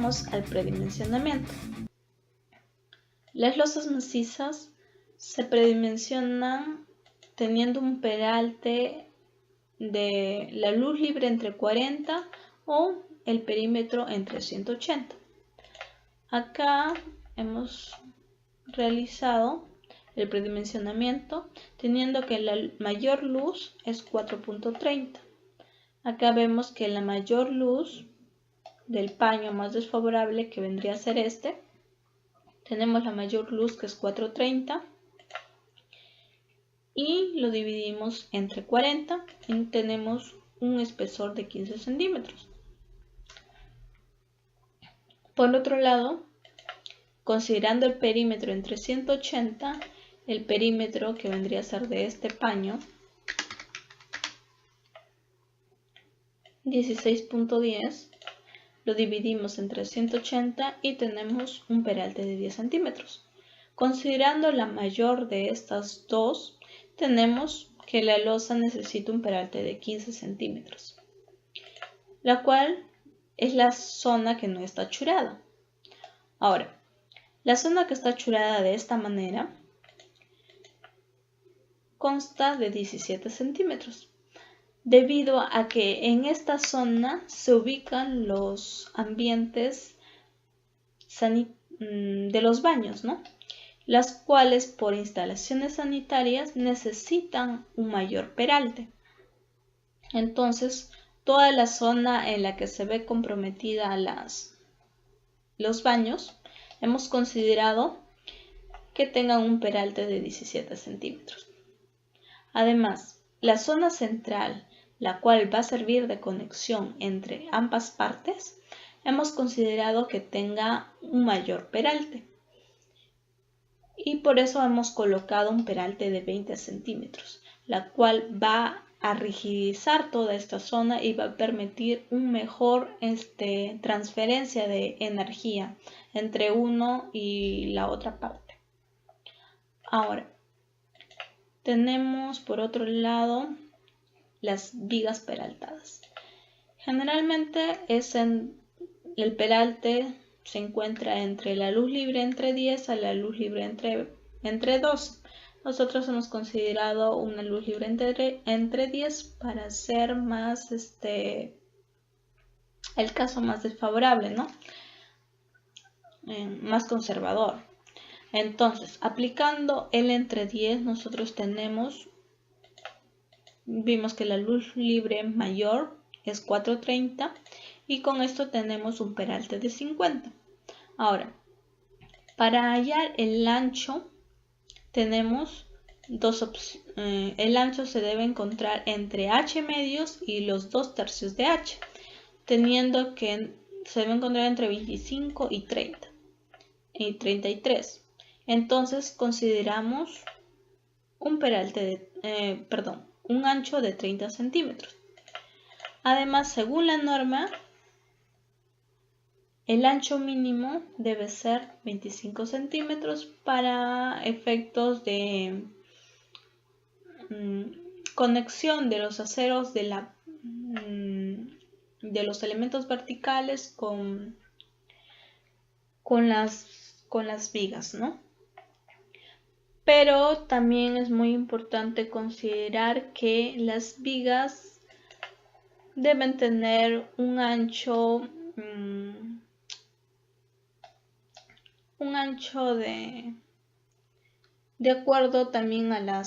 pasamos al predimensionamiento. Las losas macizas se predimensionan teniendo un peralte de la luz libre entre 40 o el perímetro entre 180. Acá hemos realizado el predimensionamiento teniendo que la mayor luz es 4.30. Acá vemos que la mayor luz del paño más desfavorable, que vendría a ser este, tenemos la mayor luz que es 430 y lo dividimos entre 40 y tenemos un espesor de 15 centímetros. Por otro lado, considerando el perímetro entre 180, el perímetro que vendría a ser de este paño, 16.10, lo dividimos entre 180 y tenemos un peralte de 10 centímetros. Considerando la mayor de estas dos, tenemos que la losa necesita un peralte de 15 centímetros, la cual es la zona que no está achurada. Ahora, la zona que está achurada de esta manera consta de 17 centímetros, debido a que en esta zona se ubican los ambientes de los baños, ¿no? Las cuales por instalaciones sanitarias necesitan un mayor peralte. Entonces, toda la zona en la que se ve comprometida los baños, hemos considerado que tengan un peralte de 17 centímetros. Además, la zona central, la cual va a servir de conexión entre ambas partes, hemos considerado que tenga un mayor peralte. Y por eso hemos colocado un peralte de 20 centímetros, la cual va a rigidizar toda esta zona y va a permitir un mejor transferencia de energía entre uno y la otra parte. Ahora, tenemos por otro lado las vigas peraltadas. Generalmente el peralte se encuentra entre la luz libre entre 10 a la luz libre entre 12. Nosotros hemos considerado una luz libre entre 10 para ser más el caso más desfavorable, ¿no? Más conservador. Entonces, aplicando el entre 10, nosotros vimos que la luz libre mayor es 430 y con esto tenemos un peralte de 50. Ahora, para hallar el ancho, tenemos dos opciones. El ancho se debe encontrar entre h medios y los 2/3 de h, teniendo que se debe encontrar entre 25 y 30 y 33. Entonces consideramos un ancho de 30 centímetros. Además, según la norma, el ancho mínimo debe ser 25 centímetros para efectos de conexión de los aceros de los elementos verticales con las vigas, ¿no? Pero también es muy importante considerar que las vigas deben tener un ancho de acuerdo también a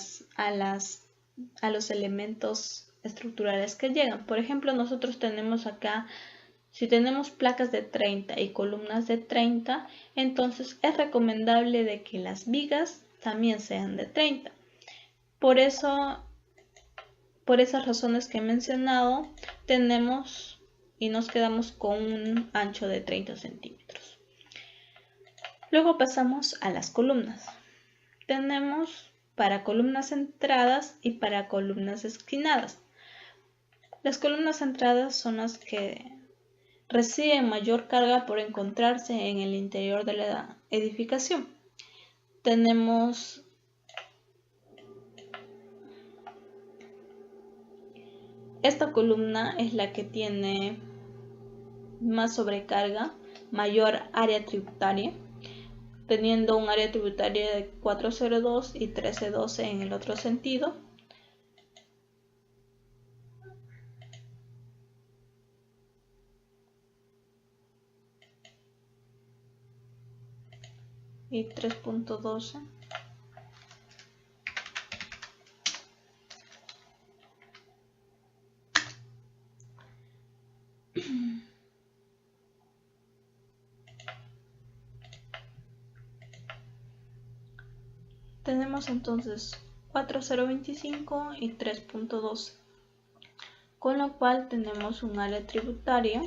los elementos estructurales que llegan. Por ejemplo, nosotros tenemos acá, si tenemos placas de 30 y columnas de 30, entonces es recomendable de que las vigas también sean de 30. Por esas razones que he mencionado, tenemos y nos quedamos con un ancho de 30 centímetros. Luego pasamos a las columnas. Tenemos para columnas centradas y para columnas esquinadas. Las columnas centradas son las que reciben mayor carga por encontrarse en el interior de la edificación. Tenemos esta columna, es la que tiene más sobrecarga mayor área tributaria, teniendo un área tributaria de 402 y 1312 en el otro sentido. Y 3.12. Tenemos entonces 4025 y 3.12, con lo cual tenemos un área tributaria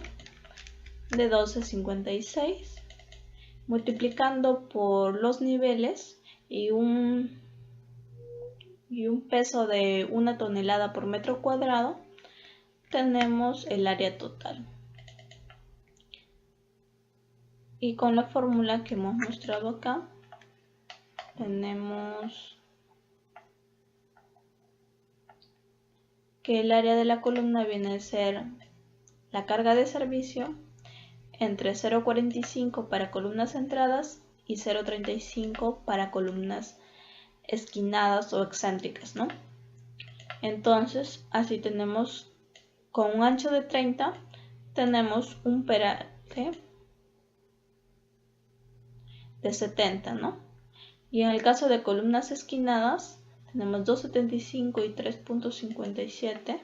de 1256, multiplicando por los niveles y un peso de 1 tonelada por metro cuadrado, tenemos el área total. Y con la fórmula que hemos mostrado acá, tenemos que el área de la columna viene a ser la carga de servicio entre 0.45 para columnas centradas y 0.35 para columnas esquinadas o excéntricas, ¿no? Entonces, así tenemos, con un ancho de 30, tenemos un peralte de 70, ¿no? Y en el caso de columnas esquinadas, tenemos 2.75 y 3.57,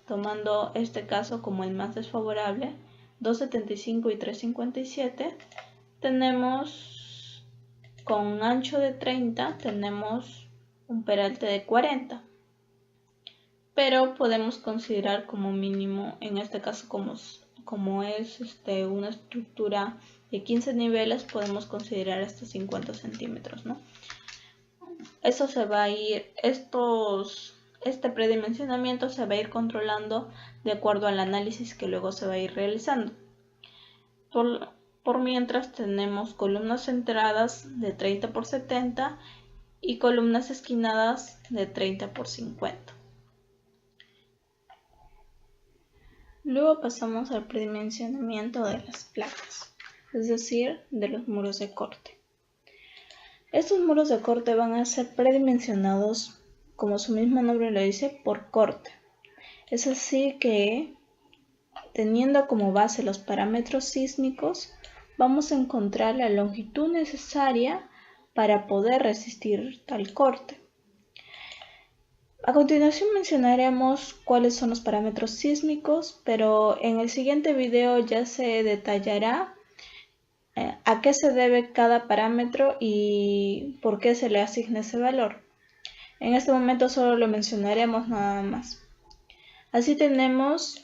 tomando este caso como el más desfavorable, 2.75 y 3.57, tenemos con un ancho de 30, tenemos un peralte de 40, pero podemos considerar como mínimo, en este caso como es una estructura de 15 niveles, podemos considerar hasta 50 centímetros, ¿no? Eso se va a ir, este predimensionamiento se va a ir controlando de acuerdo al análisis que luego se va a ir realizando. Por mientras tenemos columnas centradas de 30 por 70 y columnas esquinadas de 30 por 50. Luego pasamos al predimensionamiento de las placas, es decir, de los muros de corte. Estos muros de corte van a ser predimensionados, como su mismo nombre lo dice, por corte. Es así que, teniendo como base los parámetros sísmicos, vamos a encontrar la longitud necesaria para poder resistir tal corte. A continuación mencionaremos cuáles son los parámetros sísmicos, pero en el siguiente video ya se detallará a qué se debe cada parámetro y por qué se le asigna ese valor. En este momento solo lo mencionaremos nada más. Así tenemos,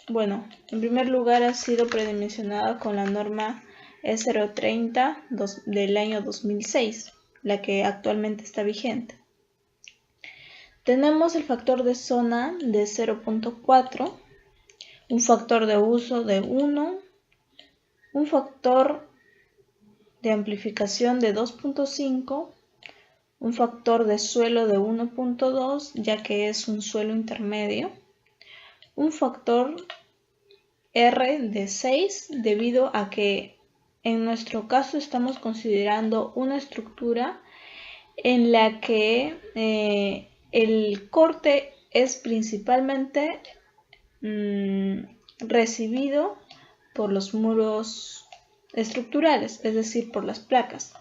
bueno, en primer lugar ha sido predimensionada con la norma E030 del año 2006, la que actualmente está vigente. Tenemos el factor de zona de 0.4, un factor de uso de 1, un factor de amplificación de 2.5, un factor de suelo de 1.2, ya que es un suelo intermedio, un factor R de 6, debido a que en nuestro caso estamos considerando una estructura en la que el corte es principalmente recibido por los muros estructurales, es decir, por las placas.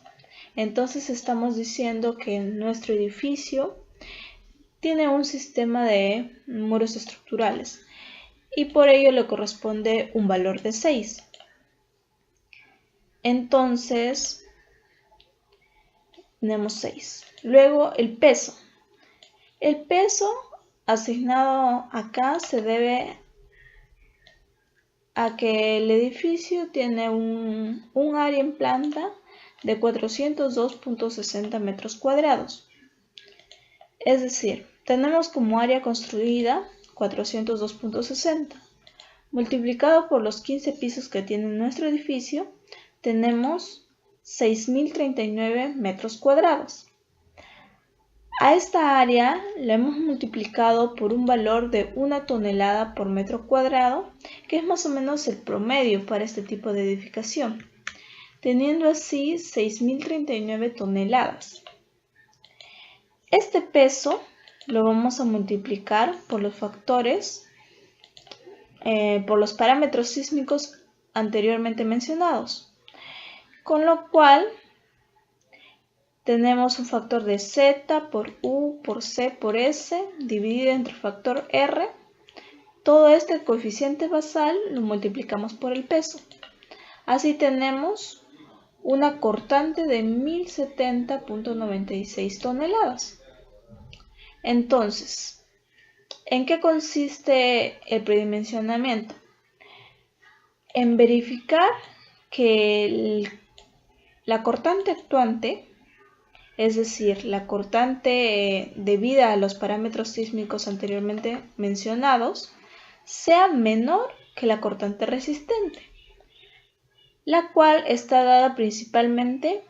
Entonces estamos diciendo que nuestro edificio tiene un sistema de muros estructurales y por ello le corresponde un valor de 6. Entonces tenemos 6. Luego el peso. El peso asignado acá se debe a que el edificio tiene un área en planta de 402.60 metros cuadrados. Es decir, tenemos como área construida 402.60. Multiplicado por los 15 pisos que tiene nuestro edificio, tenemos 6.039 metros cuadrados. A esta área la hemos multiplicado por un valor de 1 tonelada por metro cuadrado, que es más o menos el promedio para este tipo de edificación, teniendo así 6.039 toneladas. Este peso lo vamos a multiplicar por los factores, por los parámetros sísmicos anteriormente mencionados, con lo cual tenemos un factor de Z por U por C por S dividido entre el factor R. Todo este coeficiente basal lo multiplicamos por el peso. Así tenemos una cortante de 1070.96 toneladas. Entonces, ¿en qué consiste el predimensionamiento? En verificar que la cortante actuante, es decir, la cortante debida a los parámetros sísmicos anteriormente mencionados, sea menor que la cortante resistente, la cual está dada principalmente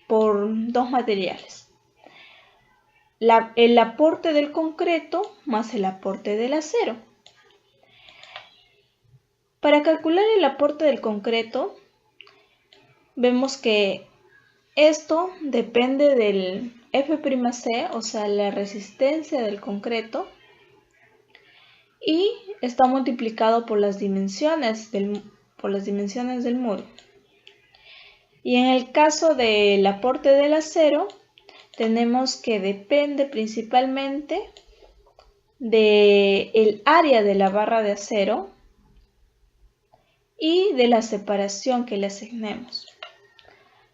por dos materiales: el aporte del concreto más el aporte del acero. Para calcular el aporte del concreto, vemos que esto depende del F'C, o sea, la resistencia del concreto, y está multiplicado por las dimensiones del muro. Y en el caso del aporte del acero, tenemos que depende principalmente del área de la barra de acero y de la separación que le asignemos.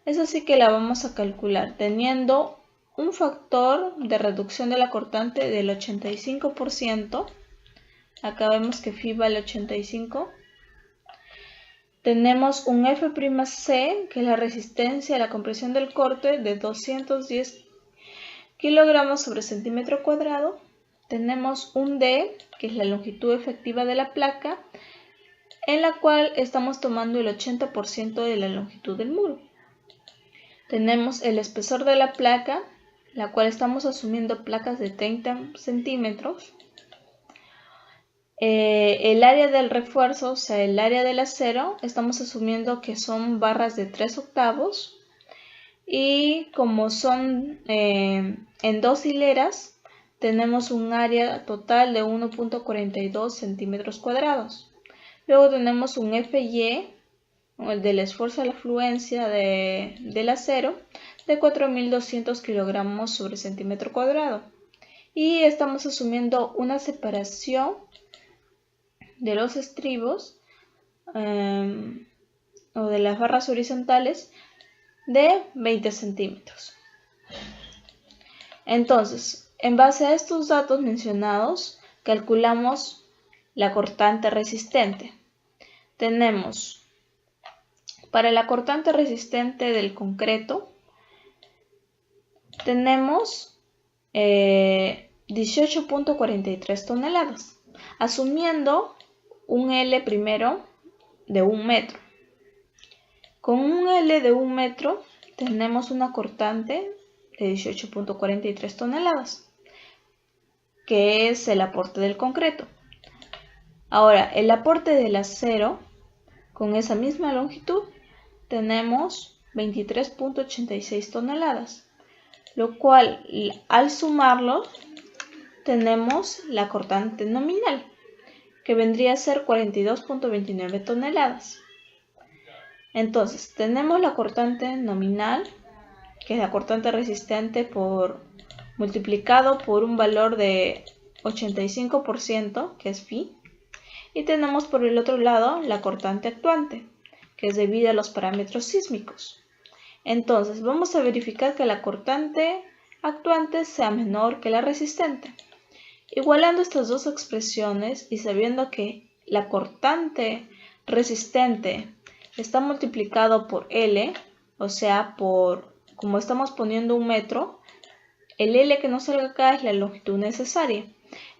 Es así que la vamos a calcular teniendo un factor de reducción de la cortante del 85%. Acá vemos que phi vale 85. Tenemos un F'C, que es la resistencia a la compresión del corte, de 210 kilogramos sobre centímetro cuadrado. Tenemos un D, que es la longitud efectiva de la placa, en la cual estamos tomando el 80% de la longitud del muro. Tenemos el espesor de la placa, la cual estamos asumiendo placas de 30 centímetros. El área del refuerzo, o sea, el área del acero, estamos asumiendo que son barras de 3 octavos. Y como son en dos hileras, tenemos un área total de 1.42 centímetros cuadrados. Luego tenemos un Fy, el del esfuerzo a la fluencia del acero, de 4.200 kilogramos sobre centímetro cuadrado. Y estamos asumiendo una separación de los estribos o de las barras horizontales de 20 centímetros. Entonces, en base a estos datos mencionados, calculamos la cortante resistente. Tenemos para la cortante resistente del concreto, tenemos 18.43 toneladas, asumiendo un L primero de 1 metro. Con un L de 1 metro tenemos una cortante de 18.43 toneladas, que es el aporte del concreto. Ahora, el aporte del acero, con esa misma longitud, tenemos 23.86 toneladas, lo cual al sumarlo tenemos la cortante nominal, que vendría a ser 42.29 toneladas. Entonces, tenemos la cortante nominal, que es la cortante resistente multiplicado por un valor de 85%, que es phi. Y tenemos por el otro lado la cortante actuante, que es debida a los parámetros sísmicos. Entonces, vamos a verificar que la cortante actuante sea menor que la resistente. Igualando estas dos expresiones y sabiendo que la cortante resistente está multiplicado por L, o sea, como estamos poniendo 1 metro, el L que nos salga acá es la longitud necesaria.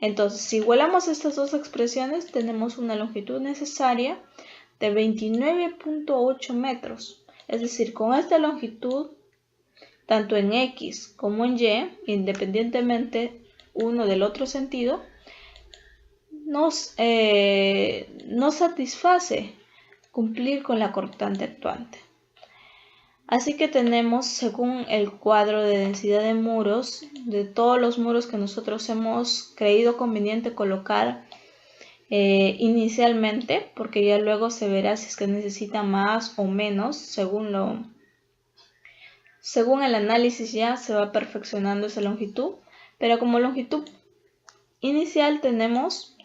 Entonces, si igualamos estas dos expresiones, tenemos una longitud necesaria de 29.8 metros. Es decir, con esta longitud tanto en X como en Y, independientemente uno del otro sentido, no satisface cumplir con la cortante actuante. Así que tenemos, según el cuadro de densidad de muros, de todos los muros que nosotros hemos creído conveniente colocar inicialmente, porque ya luego se verá si es que necesita más o menos, según el análisis ya se va perfeccionando esa longitud, pero como longitud inicial tenemos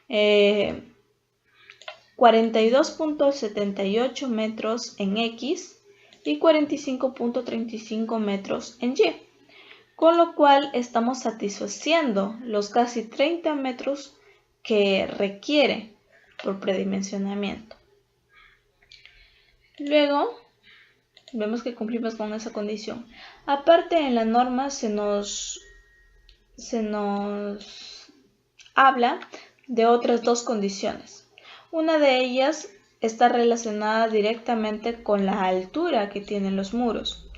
42.78 metros en X y 45.35 metros en Y, con lo cual estamos satisfaciendo los casi 30 metros que requiere por predimensionamiento. Luego vemos que cumplimos con esa condición. Aparte, en la norma se nos habla de otras dos condiciones. Una de ellas está relacionada directamente con la altura que tienen los muros.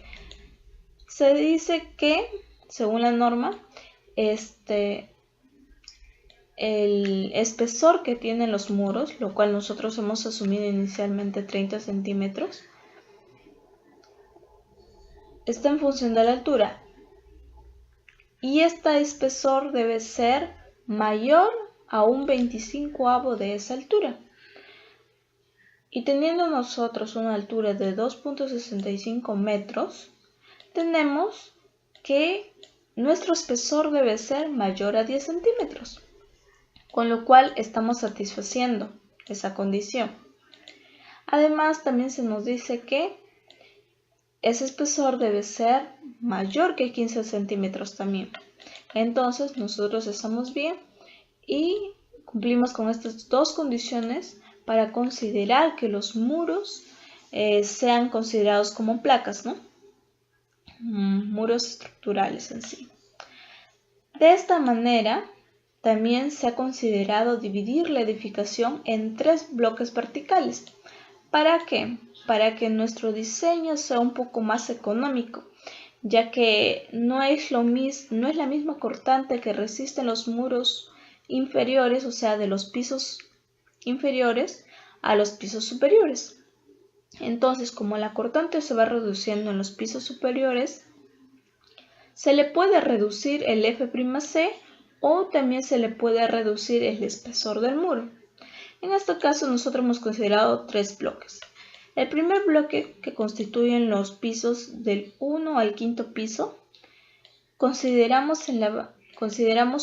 Se dice que, según la norma, el espesor que tienen los muros, lo cual nosotros hemos asumido inicialmente 30 centímetros, está en función de la altura. Y este espesor debe ser mayor a un 25avo de esa altura. Y teniendo nosotros una altura de 2.65 metros, tenemos que nuestro espesor debe ser mayor a 10 centímetros, con lo cual estamos satisfaciendo esa condición. Además, también se nos dice que ese espesor debe ser mayor que 15 centímetros también. Entonces, nosotros estamos bien y cumplimos con estas dos condiciones para considerar que los muros sean considerados como placas, ¿no? Muros estructurales en sí. De esta manera, también se ha considerado dividir la edificación en 3 bloques verticales. ¿Para qué? Para que nuestro diseño sea un poco más económico, ya que no es la misma cortante que resisten los muros inferiores, o sea, de los pisos inferiores a los pisos superiores. Entonces, como la cortante se va reduciendo en los pisos superiores, se le puede reducir el F'C o también se le puede reducir el espesor del muro. En este caso nosotros hemos considerado 3 bloques. El primer bloque, que constituyen los pisos del 1 al 5º piso, consideramos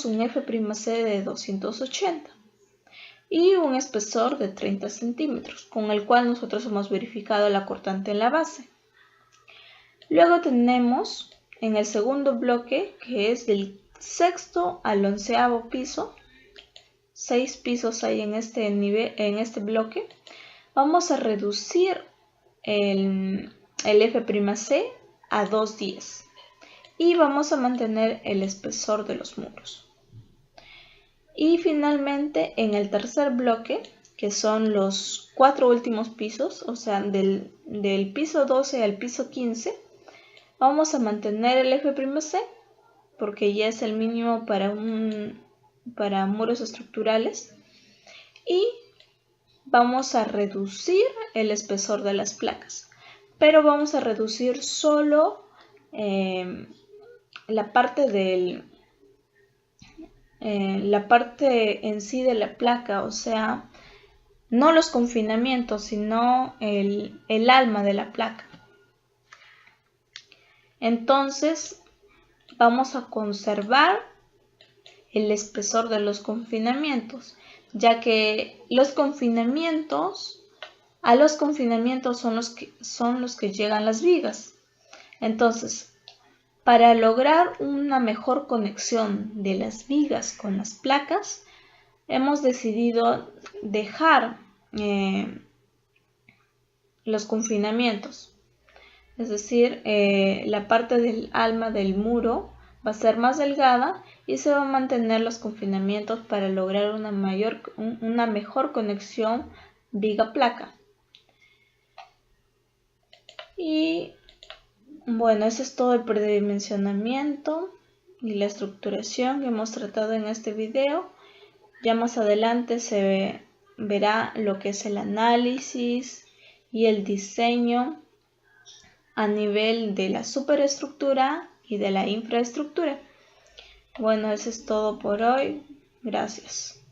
un F'C de 280 y un espesor de 30 centímetros, con el cual nosotros hemos verificado la cortante en la base. Luego tenemos en el segundo bloque, que es del 6º al 11º piso, 6 pisos hay en este bloque, vamos a reducir el F'C a 210 y vamos a mantener el espesor de los muros. Y finalmente en el tercer bloque, que son los 4 últimos pisos, o sea, del piso 12 al piso 15, vamos a mantener el F'C porque ya es el mínimo para muros estructurales, y vamos a reducir el espesor de las placas, pero vamos a reducir solo la parte en sí de la placa, o sea, no los confinamientos, sino el alma de la placa. Entonces vamos a conservar el espesor de los confinamientos, ya que a los confinamientos son los que llegan las vigas. Entonces, para lograr una mejor conexión de las vigas con las placas, hemos decidido dejar los confinamientos. Es decir, la parte del alma del muro va a ser más delgada y se van a mantener los confinamientos para lograr una mejor conexión viga-placa. Y Bueno, eso es todo el predimensionamiento y la estructuración que hemos tratado en este video. Ya más adelante se verá lo que es el análisis y el diseño a nivel de la superestructura y de la infraestructura. Bueno, eso es todo por hoy. Gracias.